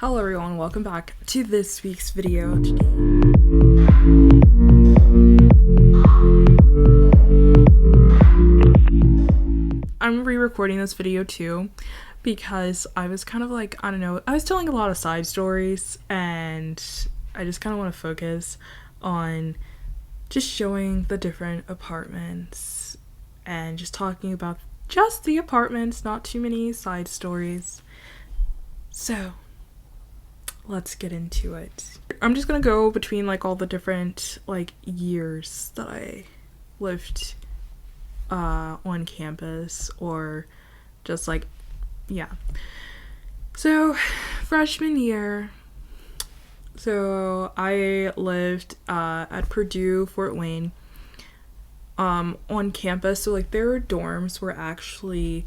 Hello everyone, welcome back to this week's video. I'm re-recording this video too because I was kind of like, I don't know, I was telling a lot of side stories and I just kind of want to focus on just showing the different apartments and just talking about just the apartments, not too many side stories. So let's get into it. I'm just gonna go between like all the different like years that I lived on campus, or just like, yeah. So freshman year, so I lived at Purdue, Fort Wayne, on campus. So like their dorms were actually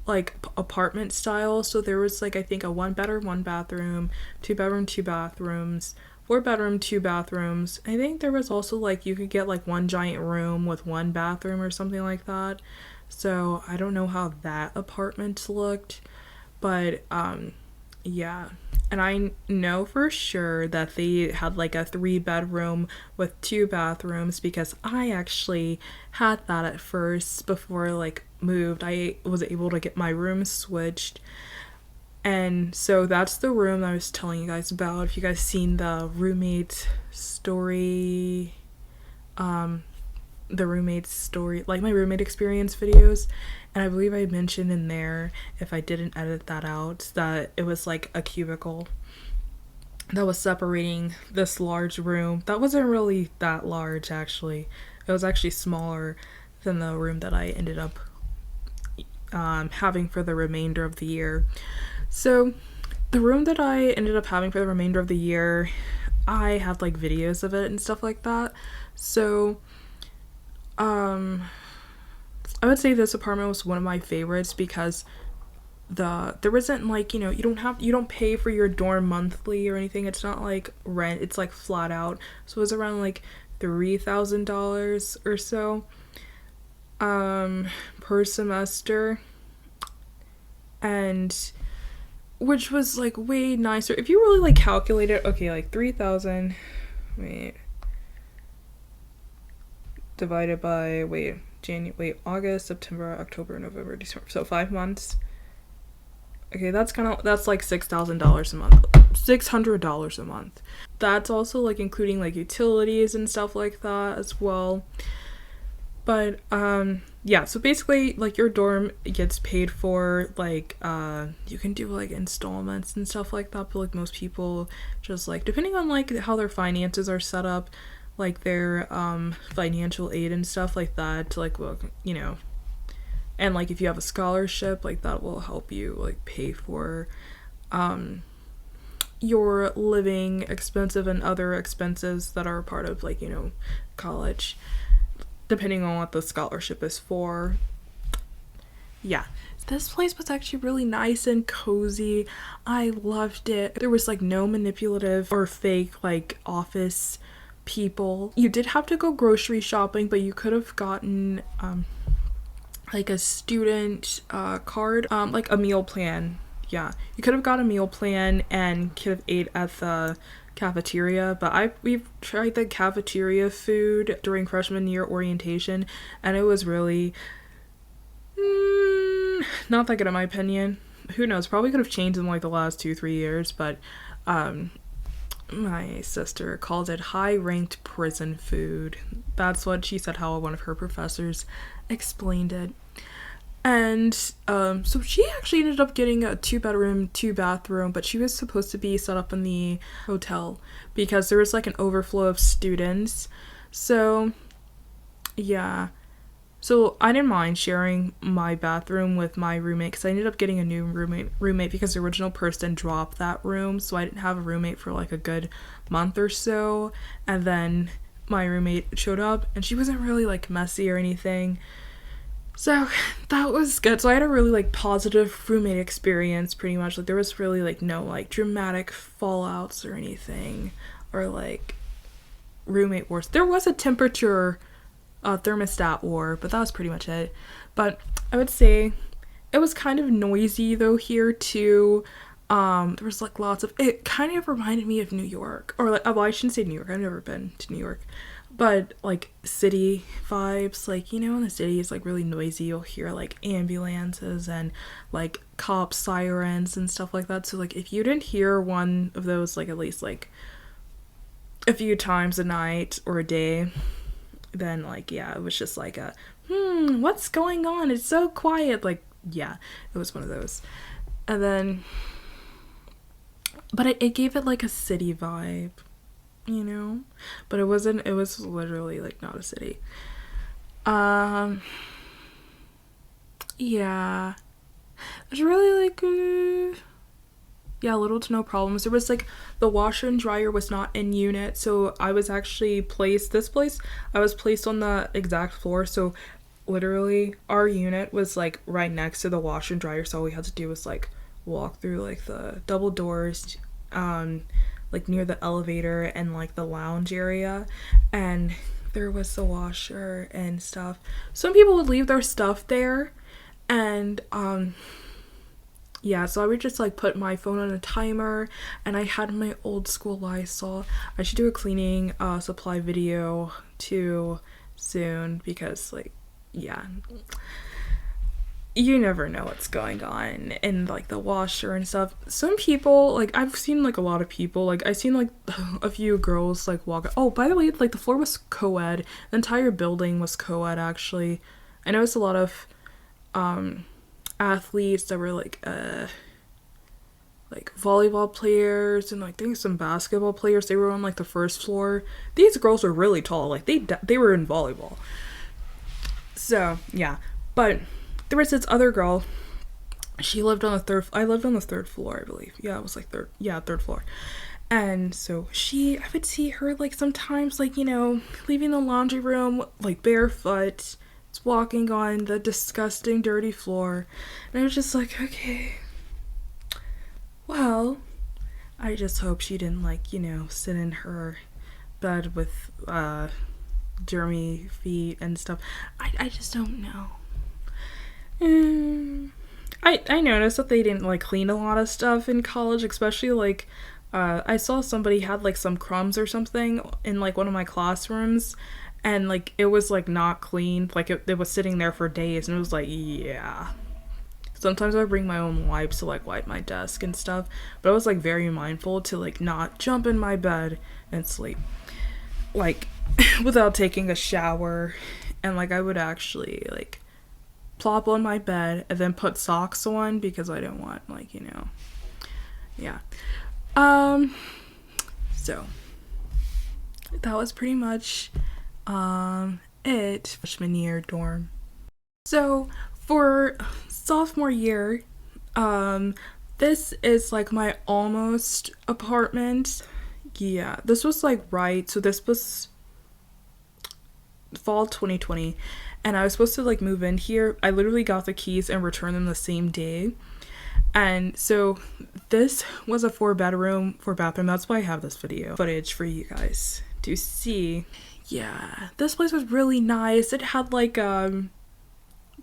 like apartment style. So there was like, I think, a 1-bedroom, 1-bathroom, 2-bedroom, 2 bathrooms, 4-bedroom, 2 bathrooms. I think there was also like, you could get like one giant room with 1 bathroom or something like that. So I don't know how that apartment looked, but yeah. And I know for sure that they had like a 3-bedroom with 2 bathrooms because I actually had that at first before like moved. I was able to get my room switched. And so that's the room I was telling you guys about. If you guys seen the roommate story, like my roommate experience videos, and I believe I mentioned in there, if I didn't edit that out, that it was like a cubicle that was separating this large room. That wasn't really that large, actually. It was actually smaller than the room that I ended up having for the remainder of the year. So the room that I ended up having for the remainder of the year, I had like videos of it and stuff like that. So I would say this apartment was one of my favorites because there wasn't like, you don't pay for your dorm monthly or anything. It's not like rent, it's like flat out. So it was around like $3,000 or so per semester, and which was like way nicer if you really like calculate it. Okay, like 3,000 divided by August, September, October, November, December, so 5 months. Okay, that's like $6,000 a month, $600 a month. That's also like including like utilities and stuff like that as well. But yeah, so basically like your dorm gets paid for, like you can do like installments and stuff like that, but like most people just like, depending on like how their finances are set up, like their financial aid and stuff like that, to like, well, and like if you have a scholarship, like that will help you like pay for your living expensive and other expenses that are part of like, college, depending on what the scholarship is for. Yeah, this place was actually really nice and cozy. I loved it. There was like no manipulative or fake like office people. You did have to go grocery shopping, but you could have gotten like a student card, like a meal plan. Yeah, you could have got a meal plan and could have ate at the cafeteria, but we've tried the cafeteria food during freshman year orientation, and it was really not that good in my opinion. Who knows, probably could have changed in like the last 2-3 years, but my sister called it high-ranked prison food. That's what she said, how one of her professors explained it. And so she actually ended up getting a 2-bedroom, 2-bathroom, but she was supposed to be set up in the hotel because there was like an overflow of students. So yeah, so I didn't mind sharing my bathroom with my roommate because I ended up getting a new roommate because the original person dropped that room, so I didn't have a roommate for like a good month or so. And then my roommate showed up and she wasn't really like messy or anything, so that was good. So I had a really like positive roommate experience pretty much. Like there was really like no like dramatic fallouts or anything, or like roommate wars. There was a temperature thermostat war, but that was pretty much it. But I would say it was kind of noisy though here too. There was like lots of, it kind of reminded me of New York, or like, well, I shouldn't say New York, I've never been to New York, but like city vibes, like, you know, in the city it's like really noisy, you'll hear like ambulances and like cop sirens and stuff like that. So like if you didn't hear one of those like at least like a few times a night or a day, then like yeah, it was just like a what's going on, it's so quiet, like yeah, it was one of those. And then but it gave it like a city vibe, you know, but it wasn't, it was literally like not a city. um yeah, there's really like yeah, little to no problems. There was like the washer and dryer was not in unit, so I was actually placed, this place I was placed on the exact floor, so literally our unit was like right next to the washer and dryer, so all we had to do was like walk through like the double doors, like near the elevator and like the lounge area, and there was the washer and stuff. Some people would leave their stuff there, and yeah, so I would just like put my phone on a timer, and I had my old school Lysol. I should do a cleaning supply video too soon, because like yeah, you never know what's going on in like the washer and stuff. Some people, like I've seen like a lot of people, like I've seen like a few girls like walk, oh by the way, like the floor was co-ed, the entire building was co-ed actually. I noticed a lot of athletes that were like volleyball players, and like I think some basketball players, they were on like the first floor. These girls were really tall, like they were in volleyball. So yeah, but there was this other girl, she lived on the third, I lived on the third floor I believe, yeah it was like third floor. And so I would see her like sometimes like, you know, leaving the laundry room like barefoot, walking on the disgusting dirty floor, and I was just like, okay, well, I just hope she didn't like, you know, sit in her bed with germy feet and stuff. I just don't know. I noticed that they didn't like clean a lot of stuff in college, especially like I saw somebody had like some crumbs or something in like one of my classrooms, and like it was like not cleaned, like it was sitting there for days, and it was like yeah. Sometimes I bring my own wipes to like wipe my desk and stuff, but I was like very mindful to like not jump in my bed and sleep like without taking a shower, and like I would actually like plop on my bed and then put socks on, because I didn't want like, you know, yeah. So that was pretty much it freshman year dorm. So for sophomore year, this is like my almost apartment. Yeah, this was like right, so this was fall 2020, and I was supposed to like move in here. I literally got the keys and returned them the same day. And so this was a 4-bedroom, 4-bathroom. That's why I have this video footage for you guys to see. Yeah, this place was really nice. It had like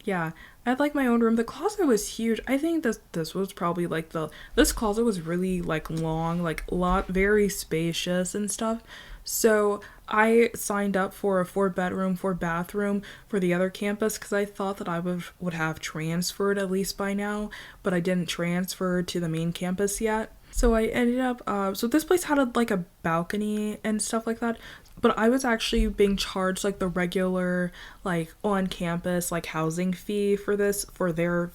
yeah, I had like my own room. The closet was huge. I think this was probably like this closet was really like long, like a lot, very spacious and stuff. So I signed up for a 4-bedroom, 4-bathroom for the other campus, because I thought that I would have transferred at least by now, but I didn't transfer to the main campus yet. So I ended up, so this place had like a balcony and stuff like that, but I was actually being charged like the regular like on campus like housing fee for their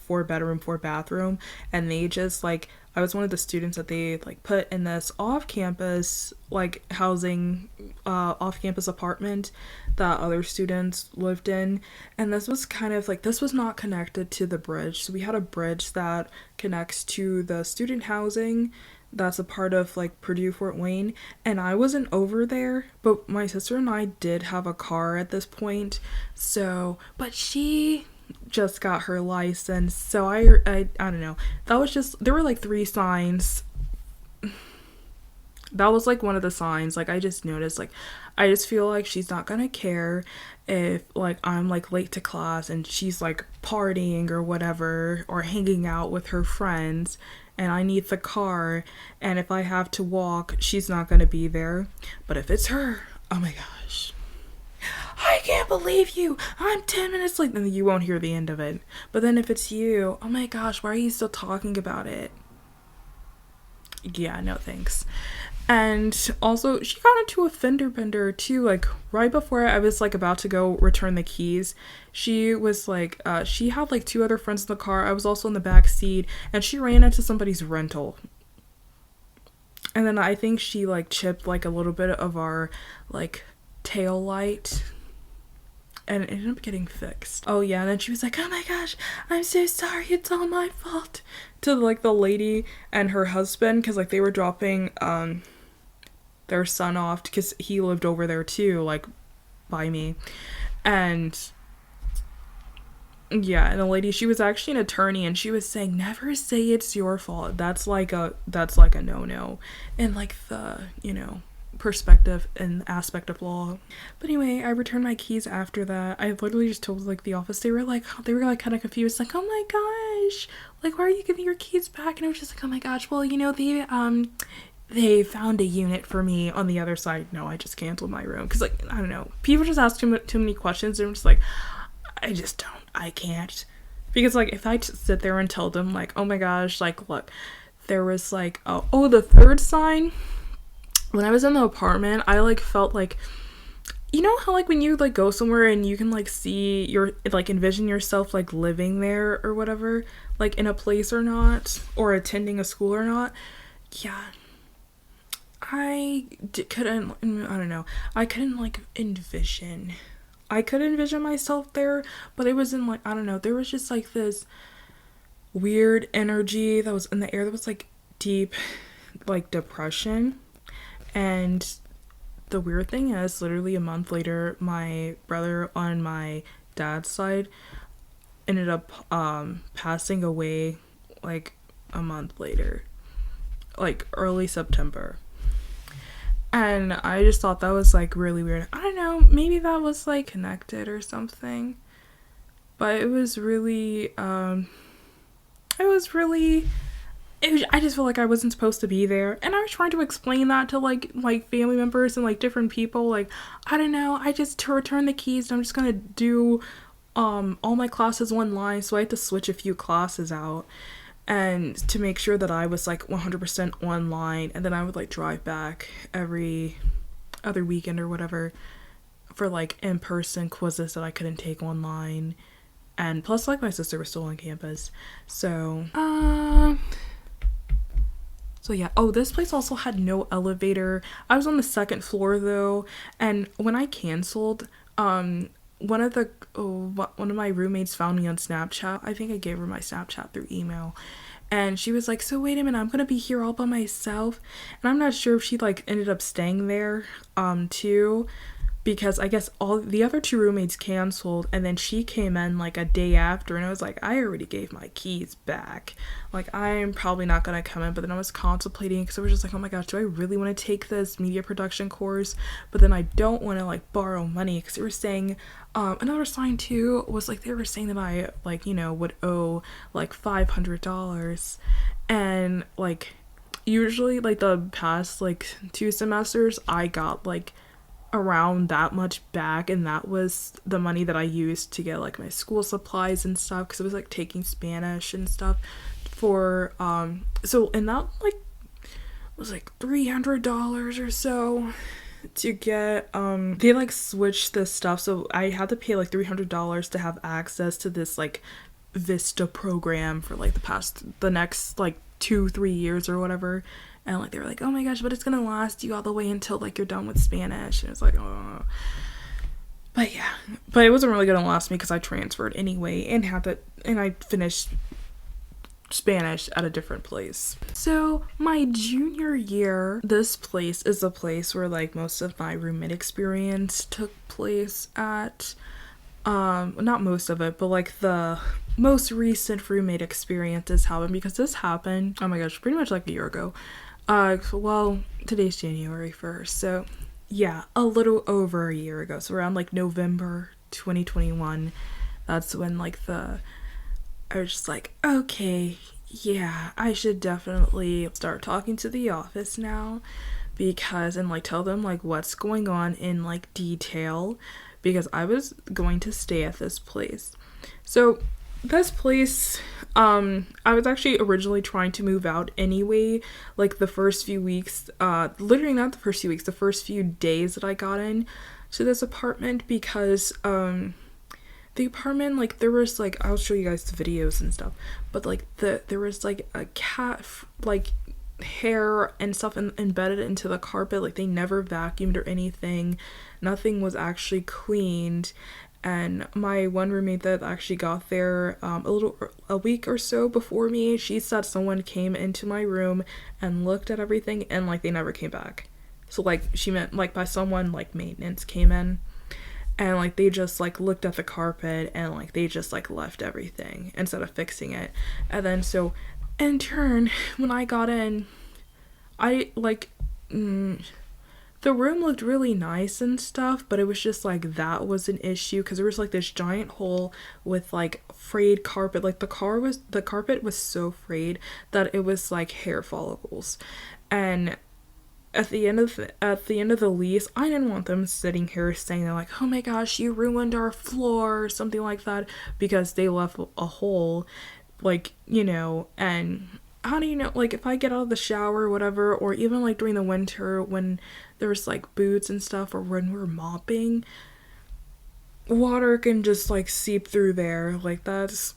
4-bedroom, 4-bathroom, and they just like, I was one of the students that they like put in this off-campus like housing, off-campus apartment that other students lived in, and this was kind of like, this was not connected to the bridge. So we had a bridge that connects to the student housing that's a part of like Purdue Fort Wayne, and I wasn't over there, but my sister and I did have a car at this point. So, but she just got her license, so I don't know, that was just, there were like 3 signs That was like one of the signs. Like, I just noticed, like, I just feel like she's not gonna care if like I'm like late to class and she's like partying or whatever, or hanging out with her friends, and I need the car, and if I have to walk, she's not gonna be there. But if it's her, oh my gosh, I can't believe you, I'm 10 minutes late. Then you won't hear the end of it. But then if it's you, oh my gosh, why are you still talking about it? Yeah, no thanks. And also, she got into a fender bender too, like right before I was like about to go return the keys. She was like, she had like two other friends in the car. I was also in the back seat, and she ran into somebody's rental. And then I think she like chipped like a little bit of our like tail light, and it ended up getting fixed. Oh yeah, and then she was like, oh my gosh, I'm so sorry, it's all my fault, to like the lady and her husband, because like they were dropping their son off, because he lived over there too, like by me. And yeah, and the lady, she was actually an attorney, and she was saying, never say it's your fault. That's like a no-no in like the, you know, perspective and aspect of law. But anyway, I returned my keys after that. I literally just told like the office, they were like kind of confused, like, oh my gosh, like, why are you giving your keys back? And I was just like, oh my gosh, well, you know, they found a unit for me on the other side. No, I just canceled my room, because like, I don't know, people just ask too many questions, and I'm just like, I can't. Because like, if I just sit there and tell them like, oh my gosh, like, look, there was like, oh, the third sign, when I was in the apartment, I like felt like, you know how like when you like go somewhere and you can like see your, like, envision yourself like living there or whatever, like in a place or not, or attending a school or not. Yeah, I couldn't, I don't know, I couldn't like envision. I could envision myself there, but it wasn't like, I don't know, there was just like this weird energy that was in the air that was like deep, like depression. And the weird thing is, literally a month later, my brother on my dad's side ended up passing away like a month later, like early September. And I just thought that was like really weird. I don't know, maybe that was like connected or something. But it was really, I just felt like I wasn't supposed to be there. And I was trying to explain that to like family members and like different people. Like, I don't know, I just to return the keys, I'm just gonna do all my classes online. So I had to switch a few classes out, and to make sure that I was like 100% online, and then I would like drive back every other weekend or whatever for like in-person quizzes that I couldn't take online. And plus, like, my sister was still on campus, so yeah. Oh, this place also had no elevator. I was on the second floor though, and when I canceled, one of my roommates found me on Snapchat. I think I gave her my Snapchat through email, and she was like, so wait a minute, I'm gonna be here all by myself. And I'm not sure if she like ended up staying there too, because I guess all the other two roommates canceled, and then she came in like a day after, and I was like, I already gave my keys back, like, I'm probably not gonna come in. But then I was contemplating, because I was just like, oh my gosh, do I really want to take this media production course? But then I don't want to like borrow money, because they were saying another sign too was like, they were saying that I like, you know, would owe like $500, and like usually like the past like 2 semesters I got like around that much back, and that was the money that I used to get like my school supplies and stuff, because it was like taking Spanish and stuff for so, and that like was like $300 or so to get they like switched this stuff, so I had to pay like $300 to have access to this like Vista program for like the next like 2-3 years or whatever. And like they were like, oh my gosh, but it's gonna last you all the way until like you're done with Spanish. And it's like, oh. But yeah, but it wasn't really gonna last me, because I transferred anyway and I finished Spanish at a different place. So my junior year, this place is a place where like most of my roommate experience took place at. Not most of it, but like the most recent roommate experiences happened, because this happened, oh my gosh, pretty much like a year ago. Well, today's January 1st, so yeah, a little over a year ago. So around like November 2021, that's when like I was just like, okay, yeah, I should definitely start talking to the office now because and like tell them like what's going on in like detail because I was going to stay at this place. So this place, I was actually originally trying to move out anyway, like the first few weeks, literally not the first few weeks, the first few days that I got in to this apartment because the apartment, like there was like, I'll show you guys the videos and stuff, but like there was like a cat like hair and stuff embedded into the carpet. Like they never vacuumed or anything, nothing was actually cleaned. And my one roommate that actually got there a week or so before me, she said someone came into my room and looked at everything and like they never came back. So like she meant like by someone like maintenance came in and like they just like looked at the carpet and like they just like left everything instead of fixing it. And then so in turn when I got in, I like the room looked really nice and stuff, but it was just like that was an issue because there was like this giant hole with like frayed carpet. Like the carpet was so frayed that it was like hair follicles. And at the end of the lease, I didn't want them sitting here saying they're like, oh my gosh, you ruined our floor or something like that because they left a hole, like, you know. And how do you know, like if I get out of the shower or whatever, or even like during the winter when there's like boots and stuff, or when we're mopping, water can just like seep through there. Like that's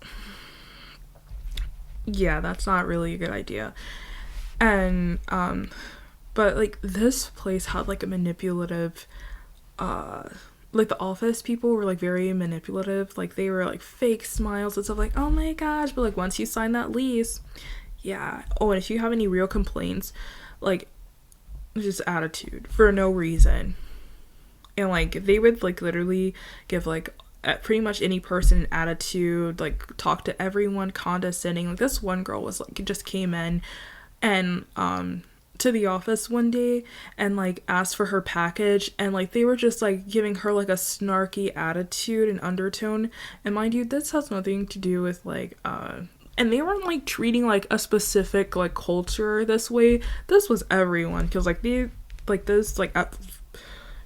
not really a good idea. And but like this place had like a manipulative like the office people were like very manipulative. Like they were like fake smiles and stuff like, oh my gosh, but like once you sign that lease, yeah. Oh, and if you have any real complaints, like just attitude for no reason. And like they would like literally give like pretty much any person an attitude, like talk to everyone condescending. Like this one girl was like just came in and to the office one day and like asked for her package, and like they were just like giving her like a snarky attitude and undertone. And mind you, this has nothing to do with like and they weren't like treating like a specific like culture this way. This was everyone, because like they like this like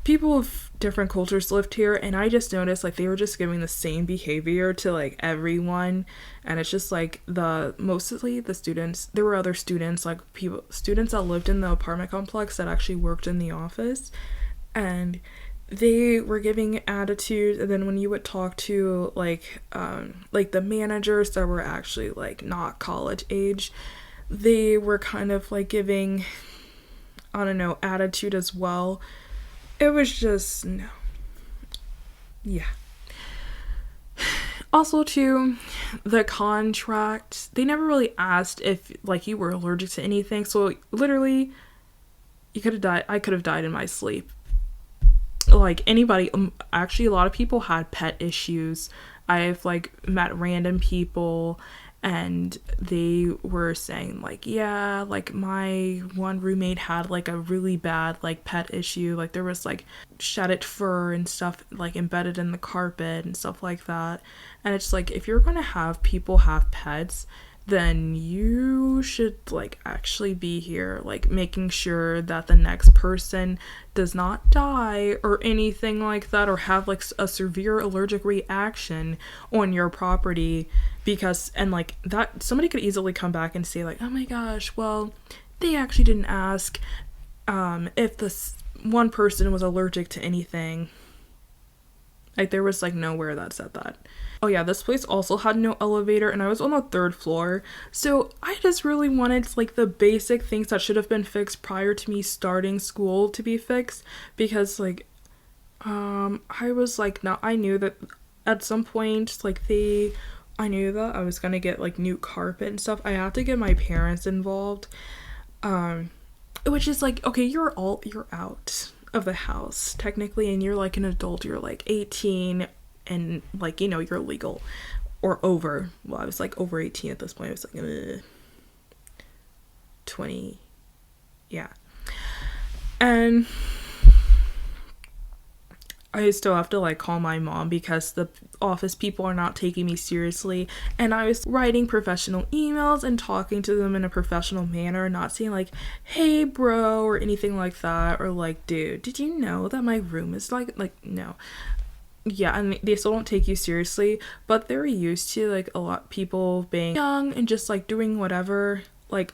people of different cultures lived here, and I just noticed like they were just giving the same behavior to like everyone. And it's just like mostly the students, there were other students, like students that lived in the apartment complex that actually worked in the office, and they were giving attitude. And then when you would talk to like the managers that were actually like not college age, they were kind of like giving, I don't know, attitude as well. It was just no. Yeah. Also too, the contract, they never really asked if like you were allergic to anything. So literally you could have died. I could have died in my sleep. Like anybody, actually a lot of people had pet issues. I've like met random people and they were saying like, yeah, like my one roommate had like a really bad like pet issue. Like there was like shedded fur and stuff like embedded in the carpet and stuff like that. And it's like, if you're gonna have people have pets, then you should like actually be here, like making sure that the next person does not die or anything like that, or have like a severe allergic reaction on your property. Because, and like that, somebody could easily come back and say like, oh my gosh, well, they actually didn't ask if this one person was allergic to anything. Like there was like nowhere that said that. Oh yeah, this place also had no elevator, and I was on the 3rd floor. So I just really wanted like the basic things that should have been fixed prior to me starting school to be fixed. Because like I was like, now I knew that at some point like I knew that I was gonna get like new carpet and stuff. I had to get my parents involved, which is like, okay, you're out of the house technically, and you're like an adult, you're like 18, and like, you know, you're legal or over, well, I was like over 18 at this point. I was like 20, yeah. And I still have to like call my mom because the office people are not taking me seriously, and I was writing professional emails and talking to them in a professional manner, not saying like, hey bro, or anything like that, or like, dude, did you know that my room is like no. Yeah, and they still don't take you seriously, but they're used to like a lot of people being young and just like doing whatever. Like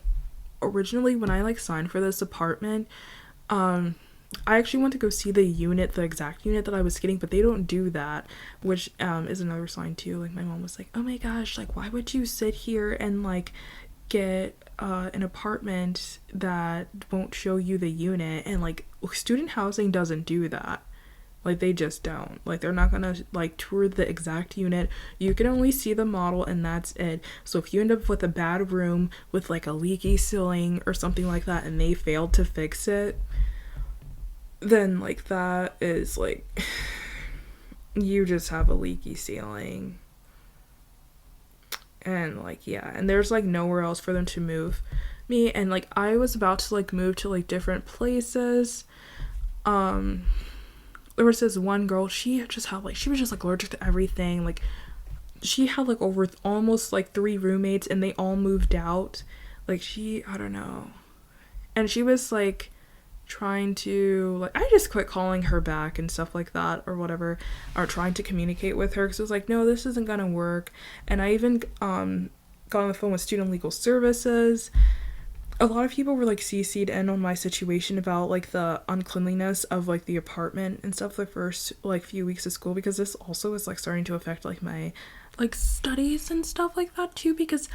originally when I like signed for this apartment, I actually went to go see the unit, the exact unit that I was getting, but they don't do that, which is another sign too. Like my mom was like, oh my gosh, like why would you sit here and like get an apartment that won't show you the unit? And like student housing doesn't do that. Like they just don't. Like they're not gonna like tour the exact unit. You can only see the model and that's it. So if you end up with a bad room with like a leaky ceiling or something like that and they failed to fix it, then like that is like you just have a leaky ceiling. And like yeah, and there's like nowhere else for them to move me, and like I was about to like move to like different places. There was this one girl, she was just like allergic to everything. Like she had like over almost like 3 roommates and they all moved out. Like I don't know. And she was like trying to like, I just quit calling her back and stuff like that or whatever, or trying to communicate with her because it was like, no, this isn't gonna work. And I even got on the phone with student legal services. A lot of people were like CC'd in on my situation about like the uncleanliness of like the apartment and stuff the first like few weeks of school, because this also is like starting to affect like my like studies and stuff like that too, because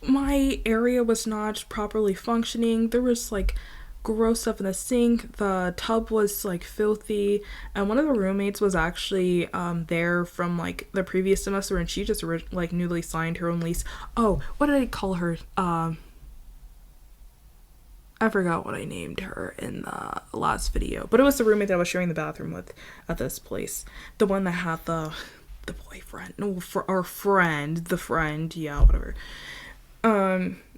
my area was not properly functioning. There was like gross stuff in the sink, the tub was like filthy, and one of the roommates was actually there from like the previous semester, and she just like newly signed her own lease. Oh, what did I call her? I forgot what I named her in the last video, but it was the roommate that I was sharing the bathroom with at this place, the one that had the boyfriend, no, for our friend, the friend, yeah, whatever.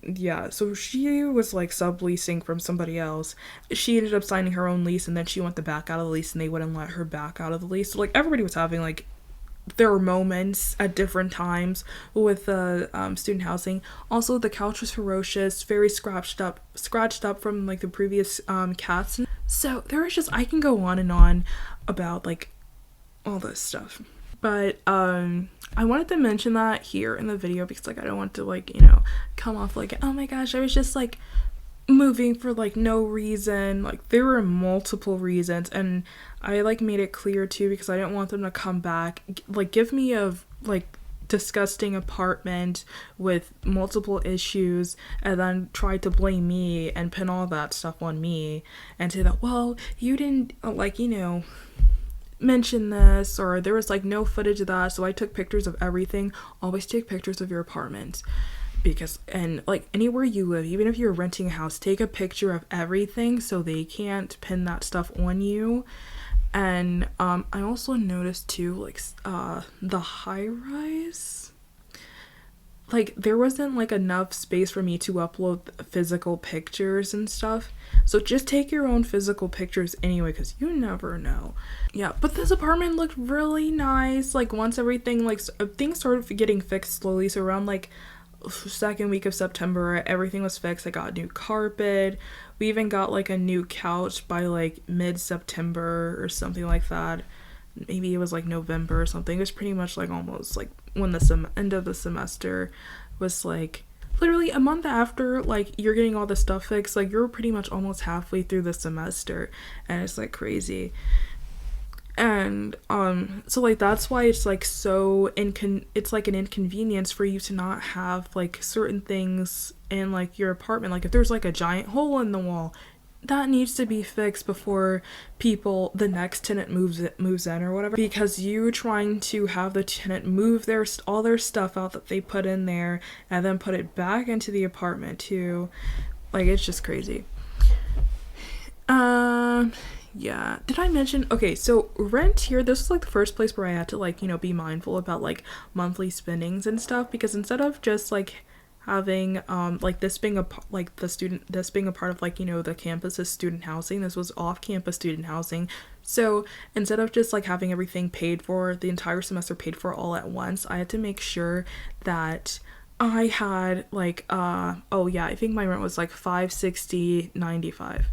Yeah, so she was like subleasing from somebody else. She ended up signing her own lease, and then she went to back out of the lease and they wouldn't let her back out of the lease. So like everybody was having like their moments at different times with the student housing. Also the couch was ferocious, very scratched up from like the previous cats. So there was just, I can go on and on about like all this stuff. But I wanted to mention that here in the video because like I don't want to like, you know, come off like, oh my gosh, I was just like moving for like no reason. Like there were multiple reasons, and I like made it clear too because I didn't want them to come back, like give me a like disgusting apartment with multiple issues and then try to blame me and pin all that stuff on me and say that, well, you didn't like, you know, mention this, or there was like no footage of that, so I took pictures of everything. Always take pictures of your apartment, because, and like anywhere you live, even if you're renting a house, take a picture of everything so they can't pin that stuff on you. And I also noticed too, like the high rise, like there wasn't like enough space for me to upload physical pictures and stuff, so just take your own physical pictures anyway, because you never know. Yeah, but this apartment looked really nice. Like once everything, like things started getting fixed slowly, so around like second week of September everything was fixed. I got a new carpet, we even got like a new couch by like mid-September or something like that. Maybe it was like November or something. It was pretty much like almost like when the end of the semester was, like literally a month after like you're getting all the stuff fixed. Like you're pretty much almost halfway through the semester, and it's like crazy. And so like that's why it's like so it's like an inconvenience for you to not have like certain things in like your apartment. Like if there's like a giant hole in the wall, that needs to be fixed before the next tenant moves in or whatever, because you trying to have the tenant move all their stuff out that they put in there and then put it back into the apartment too. Like it's just crazy. Yeah, did I mention, okay, so rent here, this was like the first place where I had to like, you know, be mindful about like monthly spendings and stuff, because instead of just like having like this being a like this being a part of like, you know, the campus's student housing. This was off-campus student housing. So instead of just like having everything paid for, the entire semester paid for all at once, I had to make sure that I had like oh yeah, I think my rent was like $560.95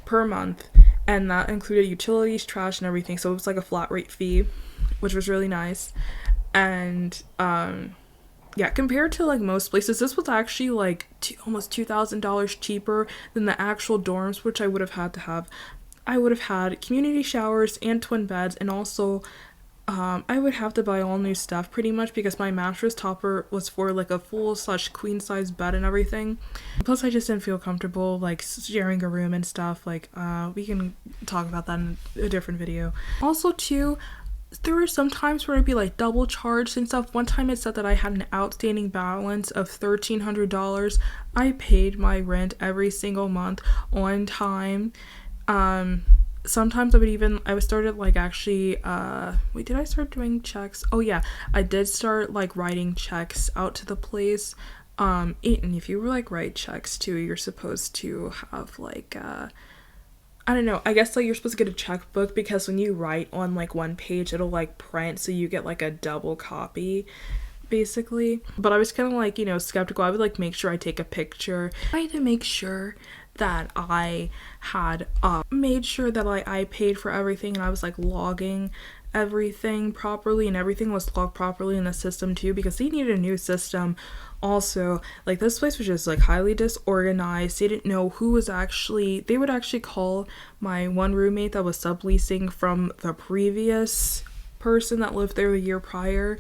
per month, and that included utilities, trash, and everything. So it was like a flat rate fee, which was really nice. And yeah, compared to like most places, this was actually like almost $2,000 cheaper than the actual dorms, which I would have had to have. I would have had community showers and twin beds, and also I would have to buy all new stuff pretty much because my mattress topper was for like a full / queen size bed and everything. Plus I just didn't feel comfortable like sharing a room and stuff. Like we can talk about that in a different video. Also too, there were some times where I'd be like double charged and stuff. One time it said that I had an outstanding balance of $1,300. I paid my rent every single month on time. Sometimes I was started like actually wait, did I start doing checks? Oh yeah, I did start like writing checks out to the place. And if you like write checks too, you're supposed to have like I don't know, I guess like you're supposed to get a checkbook, because when you write on like one page it'll like print, so you get like a double copy basically. But I was kind of like, you know, skeptical. I would like make sure I take a picture. I had to make sure that I had made sure that I paid for everything, and I was like logging everything properly, and everything was logged properly in the system too, because they needed a new system. Also, like this place was just like highly disorganized. They didn't know who was actually, they would actually call my one roommate that was subleasing from the previous person that lived there the year prior.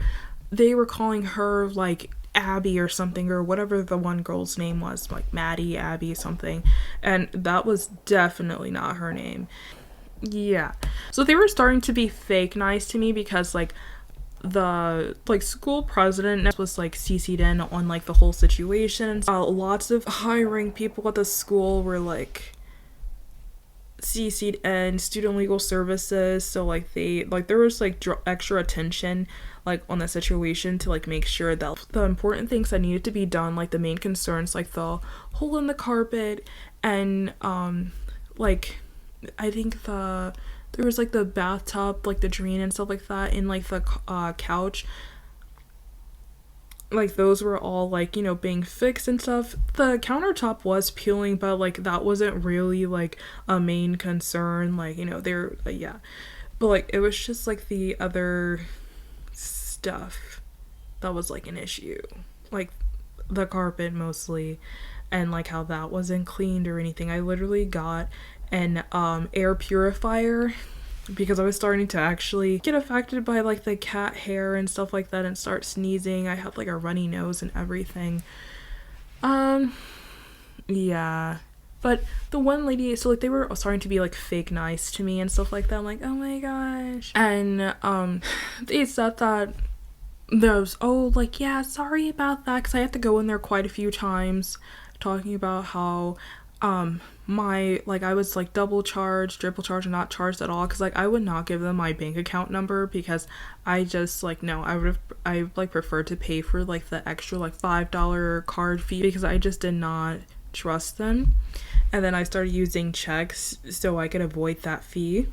They were calling her like Abby or something, or whatever the one girl's name was, like Maddie, Abby, something, and that was definitely not her name. Yeah, so they were starting to be fake nice to me, because like the like school president was like CC'd in on like the whole situation. Lots of hiring people at the school were like CC'd in, student legal services, so like they like there was like extra attention like on the situation to like make sure that the important things that needed to be done, like the main concerns, like the hole in the carpet, and like I think there was like the bathtub, like the drain and stuff like that, and like the couch, like those were all like, you know, being fixed and stuff. The countertop was peeling, but like that wasn't really like a main concern, like, you know, they're yeah, but like it was just like the other stuff that was like an issue, like the carpet mostly, and like how that wasn't cleaned or anything. I literally got an air purifier because I was starting to actually get affected by like the cat hair and stuff like that and start sneezing. I had like a runny nose and everything. Yeah, but the one lady, so like they were starting to be like fake nice to me and stuff like that. I'm like, oh my gosh. And they said that those, oh, like, yeah, sorry about that, because I had to go in there quite a few times talking about how my, like, I was like double charged, triple charged, and not charged at all, because like I would not give them my bank account number, because I just like, no, I like preferred to pay for like the extra like $5 card fee, because I just did not trust them. And then I started using checks so I could avoid that fee,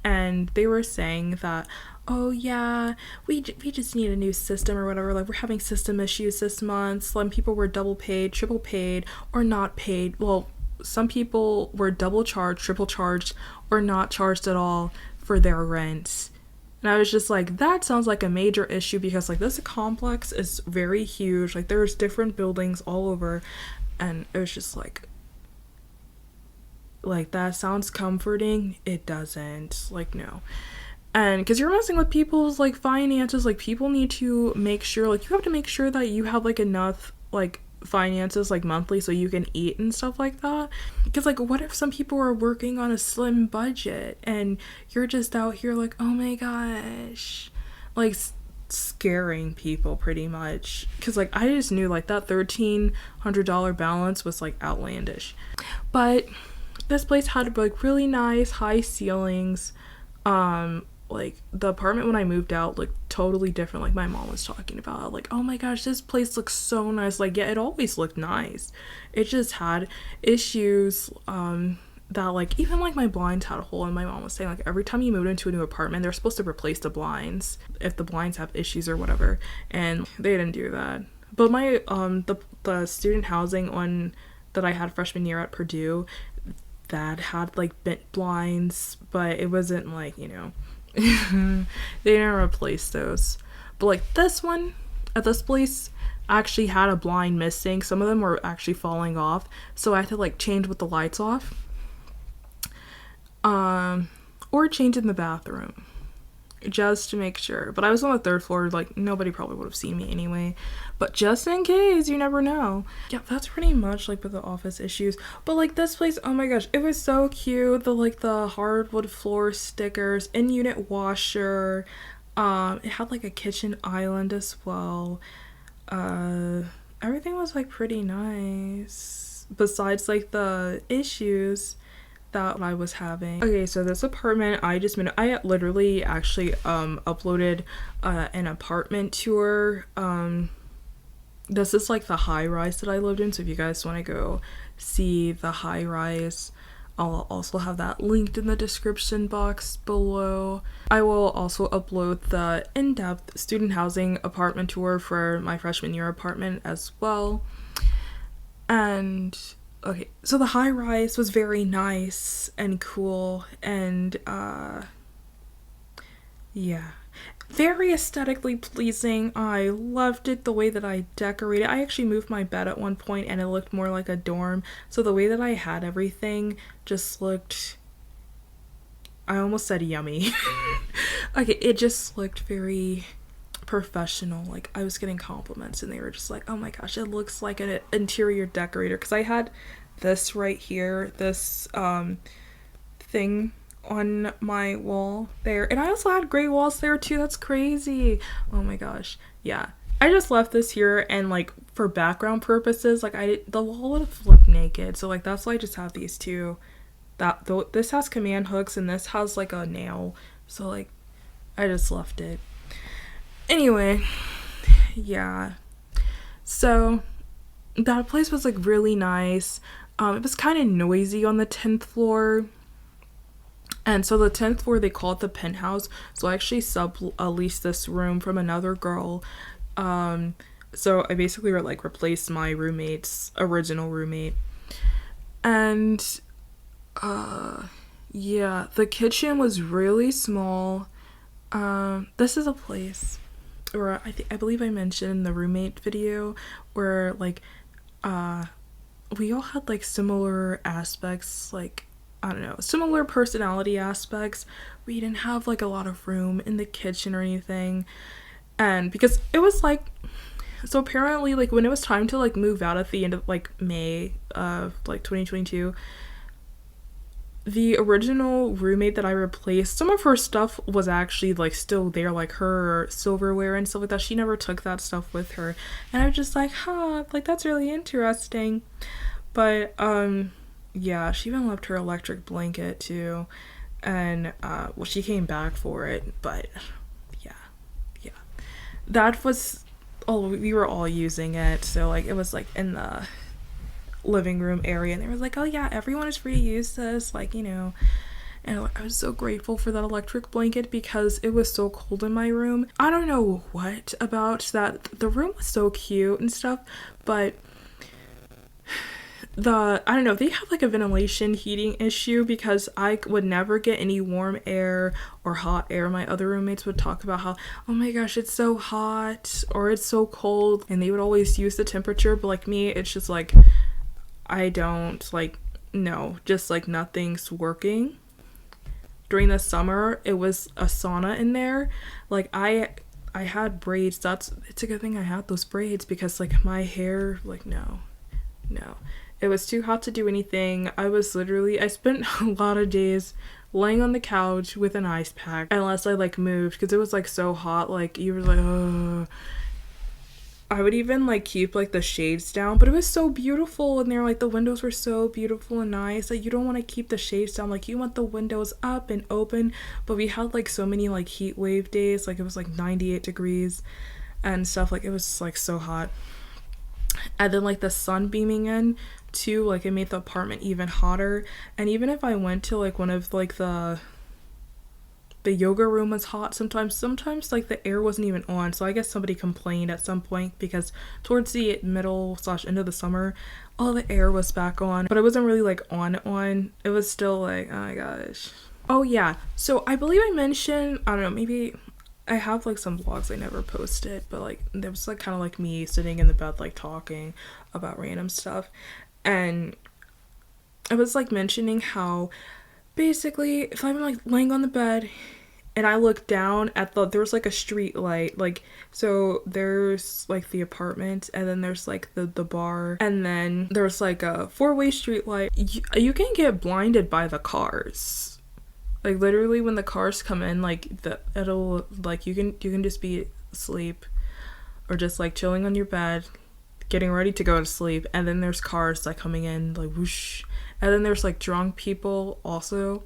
and they were saying that, oh yeah, we just need a new system or whatever, like we're having system issues this month. Some people were double paid, triple paid, or not paid. Well, some people were double charged, triple charged, or not charged at all for their rent. And I was just like, that sounds like a major issue, because like this complex is very huge, like there's different buildings all over, and it was just like that sounds comforting. It doesn't, like, no. And because you're messing with people's like finances, like people need to make sure, like you have to make sure that you have like enough like finances like monthly so you can eat and stuff like that. Because like what if some people are working on a slim budget and you're just out here like, oh my gosh, like scaring people pretty much. Because like I just knew like that $1,300 balance was like outlandish. But this place had like really nice high ceilings. Like the apartment when I moved out looked totally different, like my mom was talking about. Like, oh my gosh, this place looks so nice. Like, yeah, it always looked nice. It just had issues, that like even like my blinds had a hole, and my mom was saying like every time you moved into a new apartment they're supposed to replace the blinds if the blinds have issues or whatever, and they didn't do that. But my the student housing one that I had freshman year at Purdue, that had like bent blinds, but it wasn't like, you know, they didn't replace those. But like this one at this place actually had a blind missing. Some of them were actually falling off, so I had to like change with the lights off, or change in the bathroom just to make sure. But I was on the 3rd floor, like nobody probably would have seen me anyway, but just in case, you never know. Yeah, that's pretty much like with the office issues. But like this place, oh my gosh, it was so cute. The hardwood floor stickers, in-unit washer, it had like a kitchen island as well. Everything was like pretty nice besides like the issues that I was having. Okay, so this apartment I literally actually uploaded an apartment tour. This is like the high rise that I lived in, so if you guys want to go see the high rise, I'll also have that linked in the description box below. I will also upload the in-depth student housing apartment tour for my freshman year apartment as well. And okay, so the high rise was very nice and cool, and yeah, very aesthetically pleasing. I loved it, the way that I decorated. I actually moved my bed at one point and it looked more like a dorm, so the way that I had everything just looked, I almost said yummy. Okay, it just looked very professional. Like I was getting compliments and they were just like, oh my gosh, it looks like an interior decorator, because I had this right here, this thing on my wall there, and I also had gray walls there too. That's crazy. Oh my gosh. Yeah, I just left this here, and like for background purposes, like the wall would have looked naked, so like that's why I just have these two. This has command hooks and this has like a nail, so like I just left it. Anyway, yeah, so that place was like really nice. It was kind of noisy on the 10th floor, and so the 10th floor, they call it the penthouse, so I actually leased this room from another girl. So I basically replaced my roommate's original roommate, and yeah, the kitchen was really small. This is a place where I believe I mentioned in the roommate video where like we all had like similar aspects, like I don't know, similar personality aspects. We didn't have like a lot of room in the kitchen or anything, and because it was like, so apparently like when it was time to like move out at the end of like May of like 2022, the original roommate that I replaced, some of her stuff was actually like still there, like her silverware and stuff like that. She never took that stuff with her, and I was just like, huh, like that's really interesting. But yeah, she even left her electric blanket too, and well, she came back for it, but yeah, that was all, we were all using it, so like it was like in the living room area, and they were like, oh yeah, everyone is free to use this, like, you know. And I was so grateful for that electric blanket because it was so cold in my room. I don't know what about that, the room was so cute and stuff, but I don't know, they have like a ventilation heating issue, because I would never get any warm air or hot air. My other roommates would talk about how, oh my gosh, it's so hot or it's so cold, and they would always use the temperature, but like me, it's just like, I don't, like, no, just like nothing's working. During the summer, it was a sauna in there. Like I had braids. It's a good thing I had those braids, because like my hair, like no. It was too hot to do anything. I spent a lot of days laying on the couch with an ice pack, unless I like moved, because it was like so hot, like you were like, oh. I would even like keep like the shades down, but it was so beautiful in there. Like the windows were so beautiful and nice. Like you don't want to keep the shades down. Like you want the windows up and open. But we had like so many like heat wave days. Like it was like 98 degrees and stuff. Like it was like so hot. And then like the sun beaming in too, like it made the apartment even hotter. And even if I went to like one of like the yoga room was hot sometimes like the air wasn't even on, so I guess somebody complained at some point because towards the middle / end of the summer all the air was back on, but it wasn't really like on. It was still like, oh my gosh. Oh yeah, so I believe I mentioned, I don't know, maybe I have like some vlogs I never posted, but like there was like kind of like me sitting in the bed like talking about random stuff, and I was like mentioning how basically if I'm like laying on the bed and I look down at there's like a street light, like, so there's like the apartment and then there's like the bar and then there's like a 4-way street light. You can get blinded by the cars. Like literally when the cars come in, like it'll like you can just be asleep or just like chilling on your bed getting ready to go to sleep, and then there's cars like coming in like whoosh, and then there's like drunk people also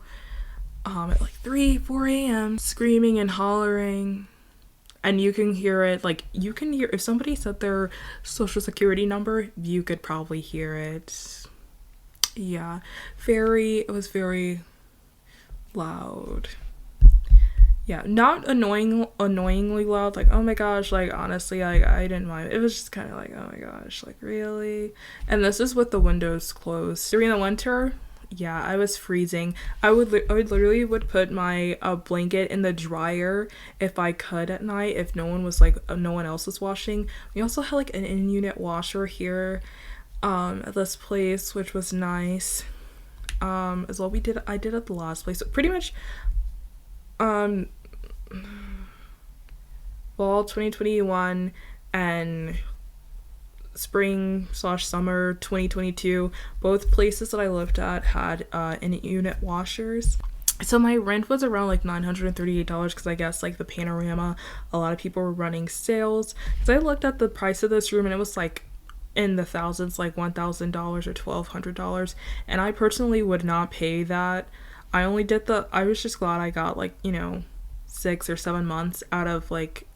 at like 3-4 a.m. screaming and hollering, and you can hear it. Like you can hear if somebody said their social security number, you could probably hear it. Yeah, it was very loud. Yeah, not annoyingly loud, like oh my gosh, like honestly I didn't mind. It was just kind of like, oh my gosh, like really. And this is with the windows closed during the winter. Yeah, I was freezing. I would literally put my blanket in the dryer if I could at night, if no one else was washing. We also had like an in-unit washer here at this place, which was nice. As well, I did at the last place. So pretty much fall 2021 and spring/summer 2022, both places that I lived at had in-unit washers. So my rent was around like $938 because I guess like the Panorama, a lot of people were running sales. Because I looked at the price of this room and it was like in the thousands, like $1,000 or $1,200, and I personally would not pay that. I was just glad I got like 6 or 7 months out of like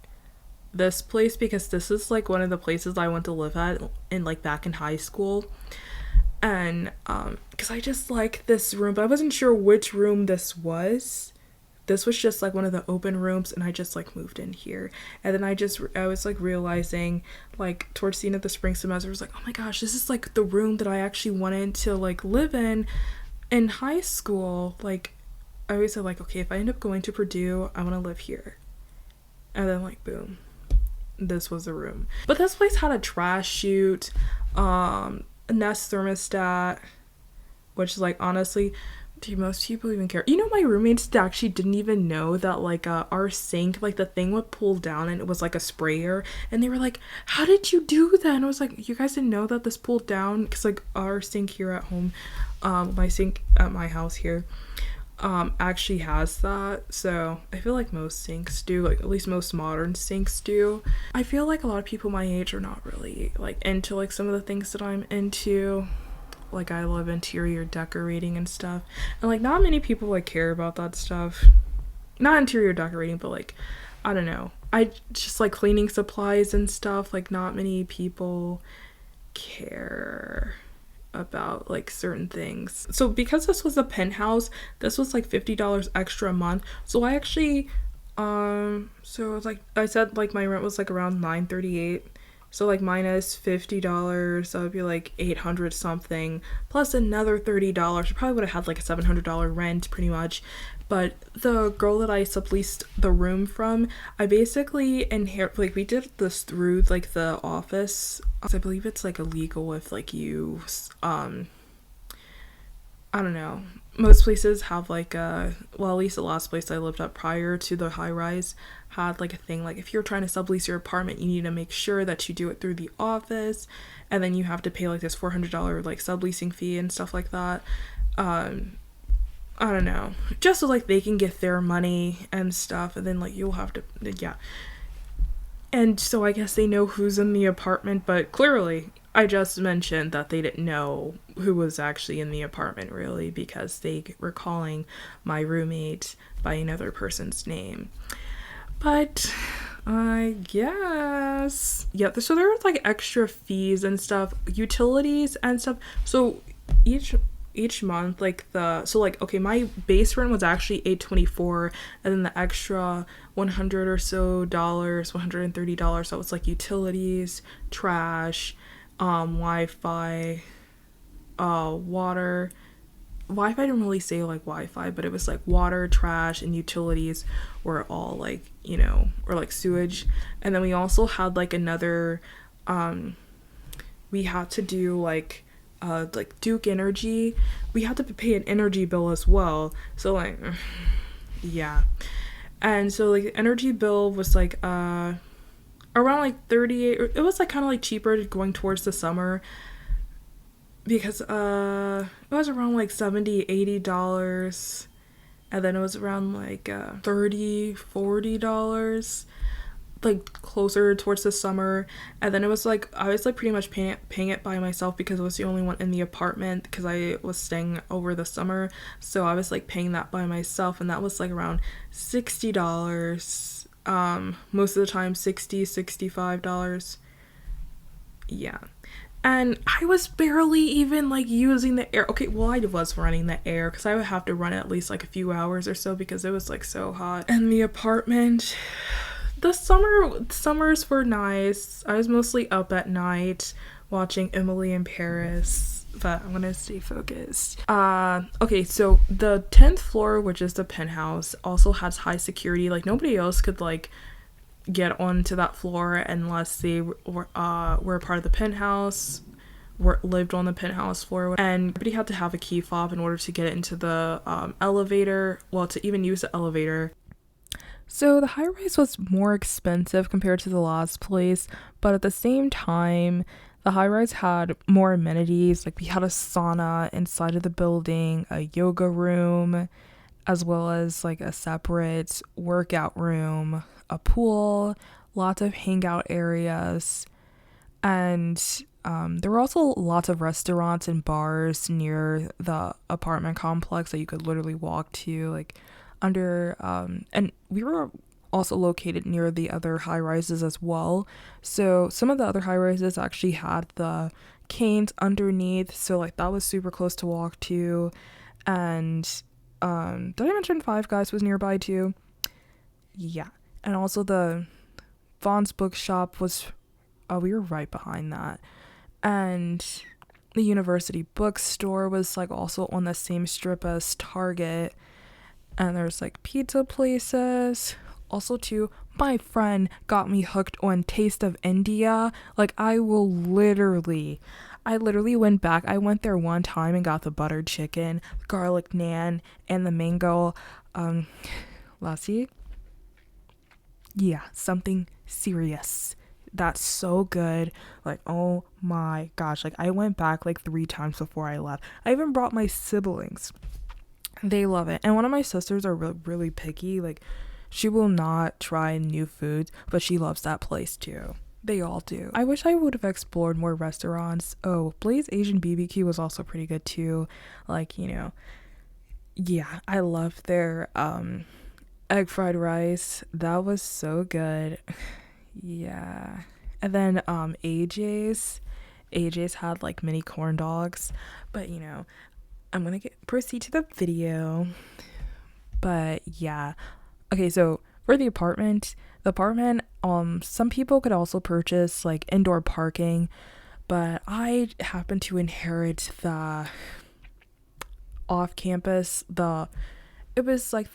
this place, because this is like one of the places I went to live at in like back in high school, and because I just like this room, but I wasn't sure which room this was. This was just like one of the open rooms, and I just like moved in here, and then I was like realizing like towards the end of the spring semester, I was like, oh my gosh, this is like the room that I actually wanted to like live in high school. Like I always said like, okay, if I end up going to Purdue, I want to live here, and then like boom, this was the room. But this place had a trash chute, a Nest thermostat, which is like, honestly, do most people even care? My roommates actually didn't even know that like our sink, like the thing would pull down and it was like a sprayer, and they were like, how did you do that? And I was like, you guys didn't know that this pulled down? Because like our sink here at home, my sink at my house here actually has that. So I feel like most sinks do, like at least most modern sinks do. I feel like a lot of people my age are not really like into like some of the things that I'm into. Like I love interior decorating and stuff, and like not many people like care about that stuff. Not interior decorating, but like I don't know, I just like cleaning supplies and stuff. Like not many people care about like certain things. So because this was a penthouse, this was like $50 extra a month. So I actually so it was like I said, like my rent was like around $938. So like minus $50, so it would be like $800 something, plus another $30. I probably would have had like a $700 rent pretty much. But the girl that I subleased the room from, I basically we did this through like the office. I believe it's like illegal if like you I don't know. Most places have like at least the last place I lived at prior to the high rise had like a thing, like if you're trying to sublease your apartment, you need to make sure that you do it through the office, and then you have to pay like this $400 like subleasing fee and stuff like that. I don't know, just so like they can get their money and stuff, and then like you'll have to, yeah. And so I guess they know who's in the apartment, but clearly I just mentioned that they didn't know who was actually in the apartment, really, because they were calling my roommate by another person's name. But I guess, yeah, so there was like extra fees and stuff, utilities and stuff. So each month, like okay, my base rent was actually $824, and then the extra $100 or so, $130, that was like utilities, trash, Wi-Fi, water. Wi-Fi didn't really say like Wi-Fi, but it was like water, trash, and utilities were all like, or like sewage. And then we also had like another, we had to do like Duke Energy. We had to pay an energy bill as well. So like, yeah. And so like the energy bill was like around like 38. It was like kind of like cheaper going towards the summer, because it was around like $70-$80, and then it was around like $30-$40 like closer towards the summer. And then it was like I was like pretty much paying it by myself, because I was the only one in the apartment, because I was staying over the summer. So I was like paying that by myself, and that was like around $60, most of the time $65. Yeah. And I was barely even like using the air. Okay, well, I was running the air, because I would have to run it at least like a few hours or so, because it was like so hot. And the apartment, the summers were nice. I was mostly up at night watching Emily in Paris, but I'm gonna stay focused. Okay, so the 10th floor, which is the penthouse, also has high security. Like nobody else could like get onto that floor unless they were a part of the penthouse, lived on the penthouse floor, and everybody had to have a key fob in order to get into the elevator, well, to even use the elevator. So the high rise was more expensive compared to the last place, but at the same time, the high rise had more amenities. Like we had a sauna inside of the building, a yoga room, as well as like a separate workout room, a pool, lots of hangout areas, and there were also lots of restaurants and bars near the apartment complex that you could literally walk to, like under, and we were also located near the other high rises as well. So some of the other high rises actually had the canes underneath, so like that was super close to walk to. And did I mention Five Guys was nearby too? Yeah. And also the Vaughn's bookshop was, we were right behind that. And the university bookstore was like also on the same strip as Target. And there's like pizza places. Also too, my friend got me hooked on Taste of India. Like I literally went back. I went there one time and got the buttered chicken, garlic naan, and the mango lassi. Yeah, something serious. That's so good. Like, oh my gosh. Like, I went back like 3 times before I left. I even brought my siblings. They love it. And one of my sisters are really picky. Like, she will not try new foods, but she loves that place too. They all do. I wish I would have explored more restaurants. Oh, Blaze Asian BBQ was also pretty good too. Like, yeah, I loved their egg fried rice. That was so good. Yeah. And then AJ's had like mini corn dogs, but I'm gonna proceed to the video. But yeah, okay, so for the apartment, some people could also purchase like indoor parking, but I happened to inherit the off campus. It was like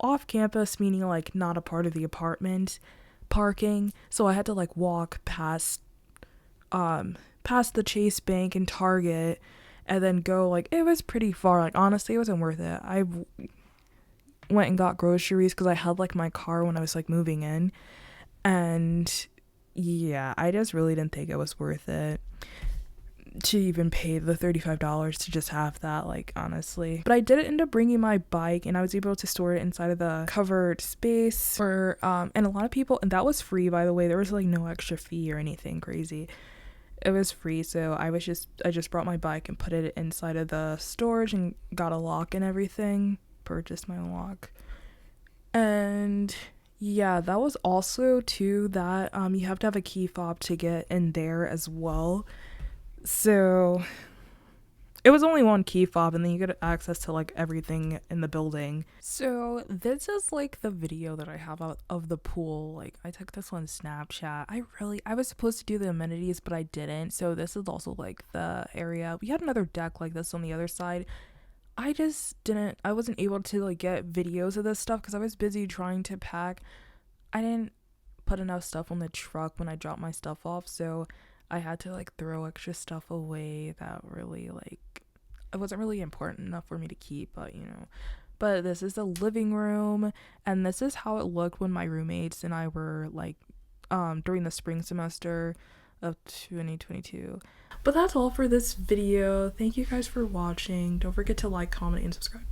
off campus, meaning like not a part of the apartment parking. So I had to like walk past the Chase Bank and Target, and then go, like, it was pretty far. Like, honestly, it wasn't worth it. I went and got groceries because I had like my car when I was like moving in, and yeah, I just really didn't think it was worth it. to even pay the $35 to just have that, like, honestly. But I did end up bringing my bike, and I was able to store it inside of the covered space for and a lot of people, and that was free, by the way. There was like no extra fee or anything crazy. It was free, so I just brought my bike and put it inside of the storage and got a lock and everything. Purchased my own lock. And yeah, that was also too that you have to have a key fob to get in there as well. So it was only one key fob, and then you get access to like everything in the building. So this is like the video that I have of the pool. Like, I took this on Snapchat. I was supposed to do the amenities, but I didn't. So this is also like the area. We had another deck like this on the other side. I wasn't able to like get videos of this stuff because I was busy trying to pack. I didn't put enough stuff on the truck when I dropped my stuff off, so I had to like throw extra stuff away that really like it wasn't really important enough for me to keep, but you know. But this is the living room, and this is how it looked when my roommates and I were like during the spring semester of 2022. But that's all for this video. Thank you guys for watching. Don't forget to like, comment, and subscribe.